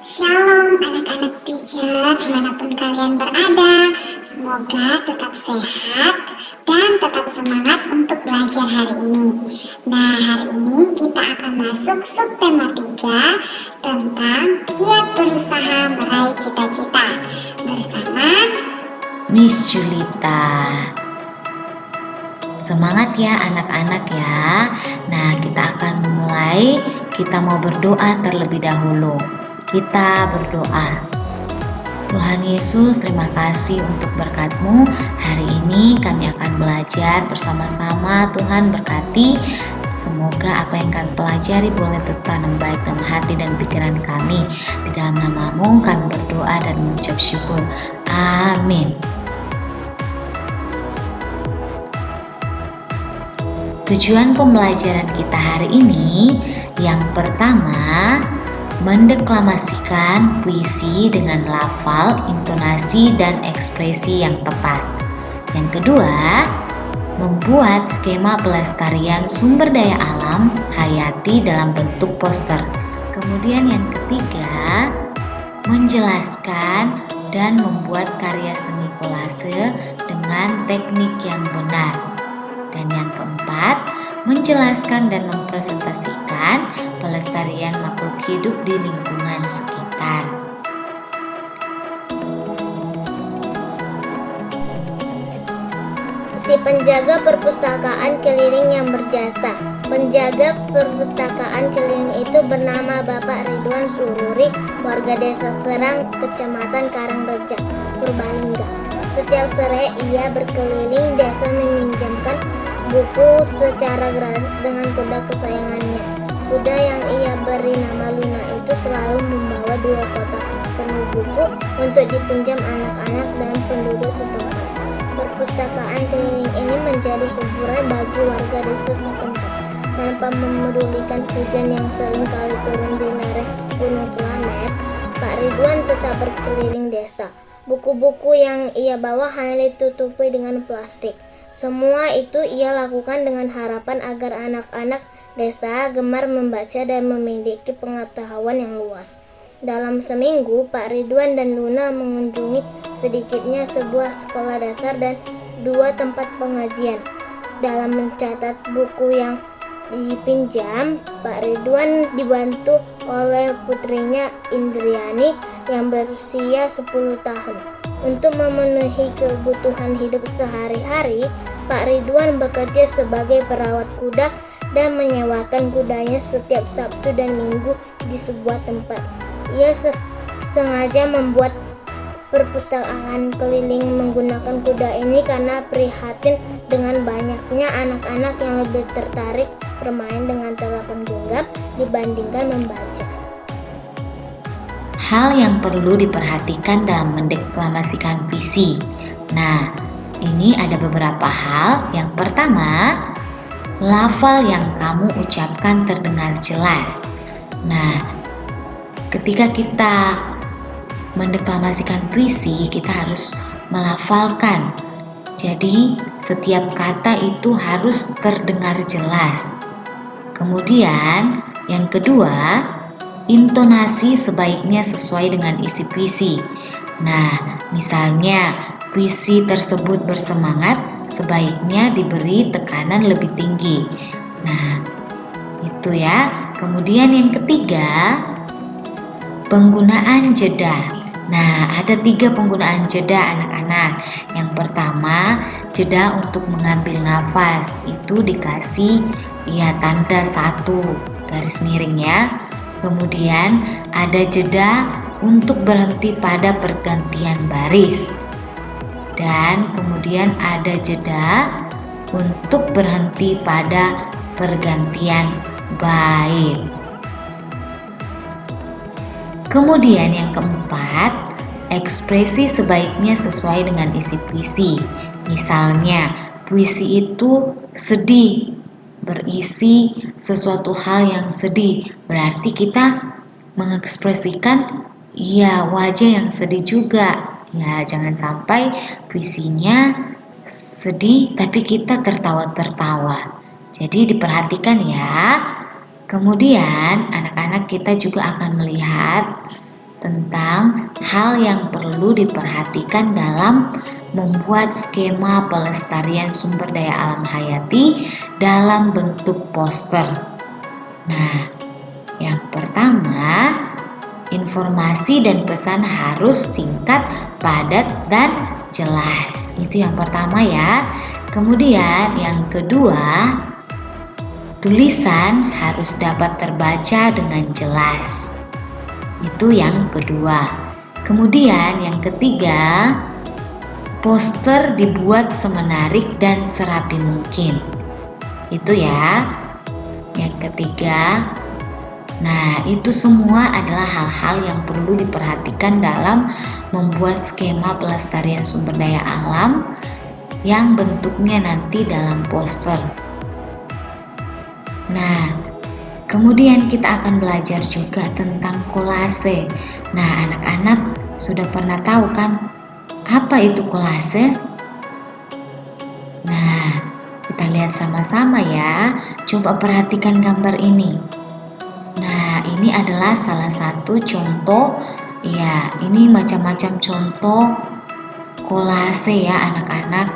Shalom anak-anak teacher dimanapun kalian berada. Semoga tetap sehat dan tetap semangat untuk belajar hari ini. Nah, hari ini kita akan masuk subtema 3 tentang giat berusaha meraih cita-cita bersama Miss Julita. Semangat ya anak-anak ya. Nah, kita akan mulai. Kita mau berdoa terlebih dahulu. Kita berdoa. Tuhan Yesus, terima kasih untuk berkat-Mu. Hari ini kami akan belajar bersama-sama. Tuhan berkati. Semoga apa yang kami pelajari boleh tertanam baik dalam hati dan pikiran kami. Di dalam nama-Mu kami berdoa dan mengucap syukur. Amin. Tujuan pembelajaran kita hari ini, yang pertama, mendeklamasikan puisi dengan lafal, intonasi, dan ekspresi yang tepat. Yang kedua, membuat skema pelestarian sumber daya alam hayati dalam bentuk poster. Kemudian yang ketiga, menjelaskan dan membuat karya seni kolase dengan teknik yang benar. Dan yang keempat, menjelaskan dan mempresentasikan pelestarian makhluk hidup di lingkungan sekitar. Si penjaga perpustakaan keliling yang berjasa. Penjaga perpustakaan keliling itu bernama Bapak Ridwan Sururi, warga desa Serang, Kecamatan Karangreja, Purbalingga. Setiap sore ia berkeliling desa meminjamkan buku secara gratis dengan kuda kesayangannya. Kuda yang ia beri nama Luna itu selalu membawa 2 kotak penuh buku untuk dipinjam anak-anak dan penduduk setempat. Perpustakaan keliling ini menjadi hiburan bagi warga desa setempat. Tanpa memedulikan hujan yang sering kali turun di lereng Gunung Slamet, Pak Ridwan tetap berkeliling desa. Buku-buku yang ia bawa hanya ditutupi dengan plastik. Semua itu ia lakukan dengan harapan agar anak-anak desa gemar membaca dan memiliki pengetahuan yang luas. Dalam seminggu, Pak Ridwan dan Luna mengunjungi sedikitnya sebuah sekolah dasar dan 2 tempat pengajian. Dalam mencatat buku yang dipinjam, Pak Ridwan dibantu oleh putrinya Indriani yang berusia 10 tahun. Untuk memenuhi kebutuhan hidup sehari-hari, Pak Ridwan bekerja sebagai perawat kuda dan menyewakan kudanya setiap Sabtu dan Minggu di sebuah tempat. Ia sengaja membuat perpustakaan keliling menggunakan kuda ini karena prihatin dengan banyaknya anak-anak yang lebih tertarik bermain dengan telepon genggam dibandingkan membaca. Hal yang perlu diperhatikan dalam mendeklamasikan puisi. Nah, ini ada beberapa hal. Yang pertama, lafal yang kamu ucapkan terdengar jelas. Nah, ketika kita mendeklamasikan puisi, kita harus melafalkan. Jadi, setiap kata itu harus terdengar jelas. Kemudian, yang kedua, intonasi sebaiknya sesuai dengan isi puisi. Nah, misalnya puisi tersebut bersemangat, sebaiknya diberi tekanan lebih tinggi. Nah, itu ya. Kemudian yang ketiga, penggunaan jeda. Nah, ada 3 penggunaan jeda anak-anak. Yang pertama, jeda untuk mengambil nafas. Itu dikasih tanda 1 garis miring ya. Kemudian ada jeda untuk berhenti pada pergantian baris. Dan kemudian ada jeda untuk berhenti pada pergantian bait. Kemudian yang keempat, ekspresi sebaiknya sesuai dengan isi puisi. Misalnya, puisi itu sedih, berisi sesuatu hal yang sedih. Berarti kita mengekspresikan wajah yang sedih juga. Ya, jangan sampai puisinya sedih tapi kita tertawa-tertawa. Jadi diperhatikan ya. Kemudian anak-anak kita juga akan melihat tentang hal yang perlu diperhatikan dalam membuat skema pelestarian sumber daya alam hayati dalam bentuk poster. Nah, yang pertama, informasi dan pesan harus singkat, padat, dan jelas. Itu yang pertama ya. Kemudian yang kedua, tulisan harus dapat terbaca dengan jelas. Itu yang kedua. Kemudian yang ketiga, poster dibuat semenarik dan serapi mungkin. Itu ya. Yang ketiga. Nah, itu semua adalah hal-hal yang perlu diperhatikan dalam membuat skema pelestarian sumber daya alam yang bentuknya nanti dalam poster. Nah, kemudian kita akan belajar juga tentang kolase. Nah, anak-anak sudah pernah tahu kan apa itu kolase? Nah, kita lihat sama-sama ya. Coba perhatikan gambar ini. Nah, ini adalah salah satu contoh. Ya, ini macam-macam contoh kolase ya anak-anak.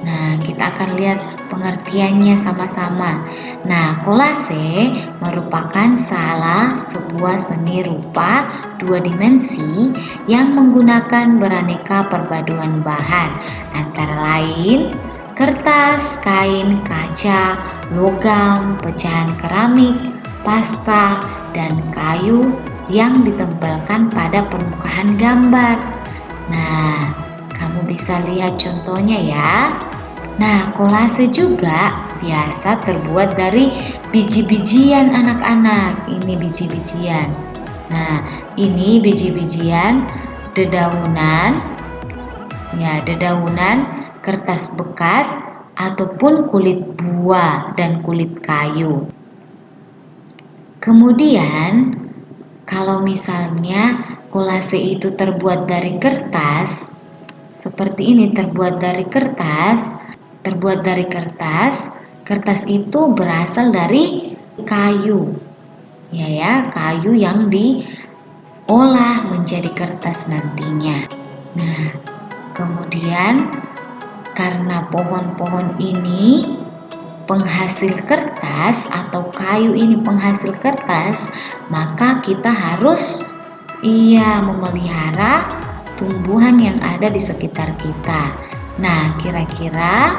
Nah, kita akan lihat pengertiannya sama-sama. Nah, kolase merupakan salah sebuah seni rupa dua dimensi yang menggunakan beraneka perpaduan bahan, antara lain kertas, kain, kaca, logam, pecahan keramik, pasta, dan kayu yang ditempelkan pada permukaan gambar. Nah, kamu bisa lihat contohnya ya. Nah, kolase juga biasa terbuat dari biji-bijian anak-anak. Ini biji-bijian. Nah, ini biji-bijian dedaunan. Ya, dedaunan, kertas bekas, ataupun kulit buah dan kulit kayu. Kemudian, kalau misalnya kolase itu terbuat dari kertas, seperti ini terbuat dari kertas, kertas itu berasal dari kayu. Ya, kayu yang diolah menjadi kertas nantinya. Nah, kemudian karena pohon-pohon ini penghasil kertas atau kayu ini penghasil kertas, maka kita harus memelihara tumbuhan yang ada di sekitar kita. Nah, kira-kira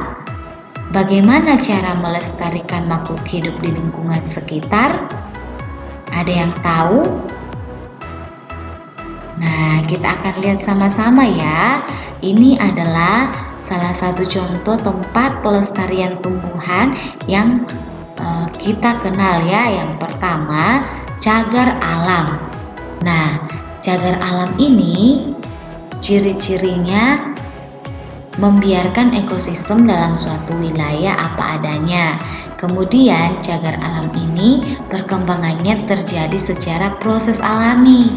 bagaimana cara melestarikan makhluk hidup di lingkungan sekitar? Ada yang tahu? Nah, kita akan lihat sama-sama ya. Ini adalah salah satu contoh tempat pelestarian tumbuhan yang kita kenal ya. Yang pertama, cagar alam. Nah, cagar alam ini ciri-cirinya membiarkan ekosistem dalam suatu wilayah apa adanya. Kemudian cagar alam ini perkembangannya terjadi secara proses alami.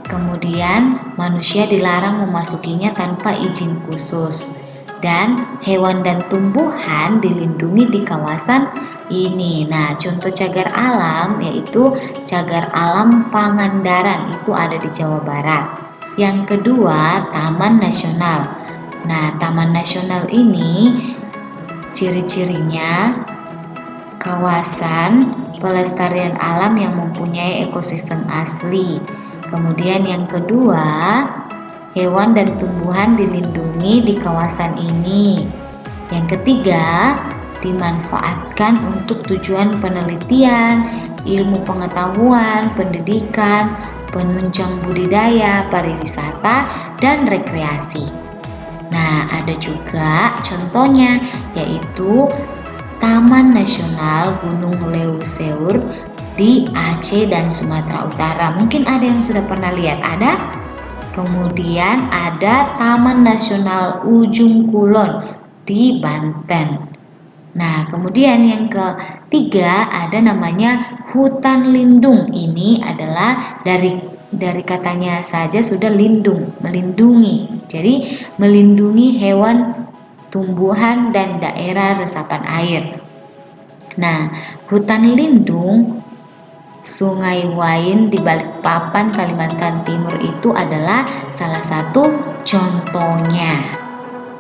Kemudian manusia dilarang memasukinya tanpa izin khusus. Dan hewan dan tumbuhan dilindungi di kawasan ini. Nah, contoh cagar alam yaitu cagar alam Pangandaran, itu ada di Jawa Barat. Yang kedua, Taman Nasional. Nah, Taman Nasional ini ciri-cirinya kawasan pelestarian alam yang mempunyai ekosistem asli. Kemudian yang kedua, hewan dan tumbuhan dilindungi di kawasan ini. Yang ketiga, dimanfaatkan untuk tujuan penelitian, ilmu pengetahuan, pendidikan, penunjang budidaya, pariwisata, dan rekreasi. Nah, ada juga contohnya yaitu Taman Nasional Gunung Leuser di Aceh dan Sumatera Utara. Mungkin ada yang sudah pernah lihat, ada? Kemudian ada Taman Nasional Ujung Kulon di Banten. Nah, kemudian yang ketiga ada namanya hutan lindung. Ini adalah dari katanya saja sudah lindung, melindungi. Jadi melindungi hewan, tumbuhan, dan daerah resapan air. Nah, hutan lindung Sungai Wain di Balikpapan, Kalimantan Timur itu adalah salah satu contohnya.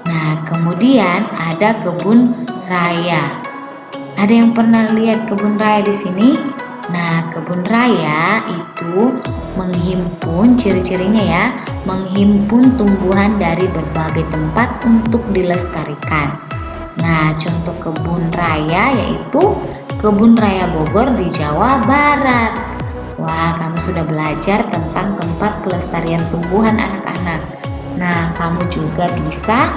Nah, kemudian ada kebun raya. Ada yang pernah lihat kebun raya di sini? Nah, kebun raya itu menghimpun, ciri-cirinya ya, menghimpun tumbuhan dari berbagai tempat untuk dilestarikan. Nah, contoh kebun raya yaitu Kebun Raya Bogor di Jawa Barat. Wah, kamu sudah belajar tentang tempat pelestarian tumbuhan anak-anak. Nah, kamu juga bisa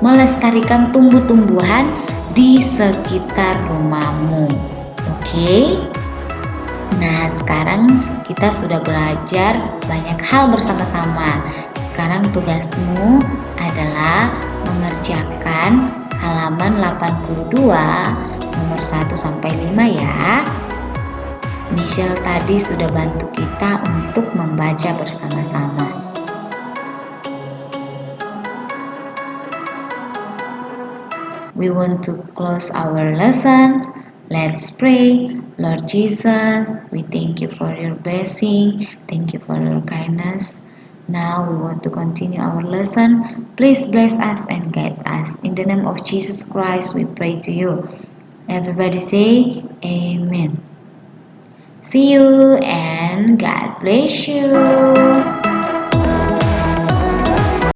melestarikan tumbuh-tumbuhan di sekitar rumahmu. Oke? Nah, sekarang kita sudah belajar banyak hal bersama-sama. Sekarang tugasmu adalah mengerjakan halaman 82 nomor 1 sampai 5 ya. Michelle tadi sudah bantu kita untuk membaca bersama-sama. We want to close our lesson. Let's pray. Lord Jesus, we thank you for your blessing. Thank you for your kindness. Now we want to continue our lesson. Please bless us and guide us. In the name of Jesus Christ, we pray to you. Everybody say Amen. See you and God bless you.